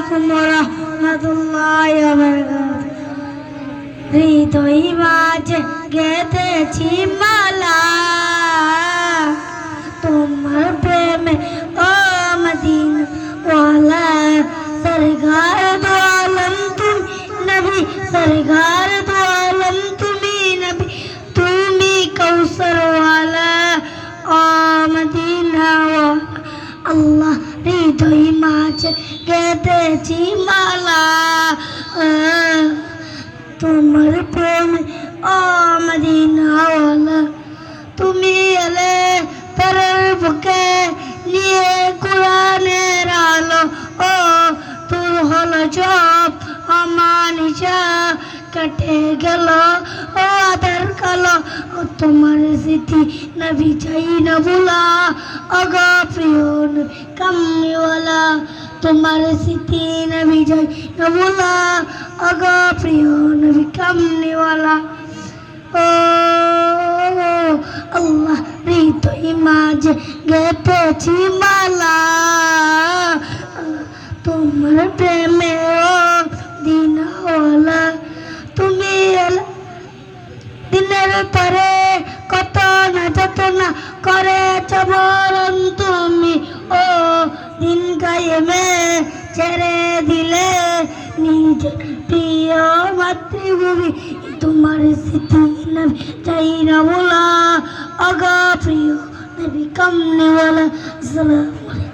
আলাইকুম ওয়া রাহমাতুল্লাহি ওয়া বারাকাতুহু। হৃদয় মাঝে গেঁথেছি মালা তোমার প্রেমে ও মদিনা ওয়ালা। সরকার দো আলম তুমি নবী, সরকার দো আলম তুমি নবী, তুমি কৌসর ওয়ালা ও মদিনা ওয়ালা। আল্লাহ হৃদয় মাঝে গেঁথেছি মালা তোমার প্রেমে ও মদিনা ওয়ালা। তুমি এলে পরের বুকে নিয়ে কোরআনের আলো ও তোর হলো জব আমানিশা কেটে গেল ও আধার কালো ও তোমার স্মৃতি নবী চাই না ভোলা অগো প্রিয় নবী কামলিওয়ালা। তোমার স্মৃতি নবী চাই না ভোলা অগো প্রিয় নবী কামলিওয়ালা। ও আল্লাহ হৃদয় মাঝে গেঁথেছি মালা তোমার প্রেমে ও দিনওয়ালা। তুমি দিনের পরে কত না যাতনা করেছ বরণ তুমি ও দিন কায়েমে ছেড়ে দিলে নিজের প্রিয় মাতৃভূমি। তোমার স্মৃতি নবী চাই না ভোলা অগা প্রিয় নবী কামলিওয়ালা। আসসালামু আলাইকুম।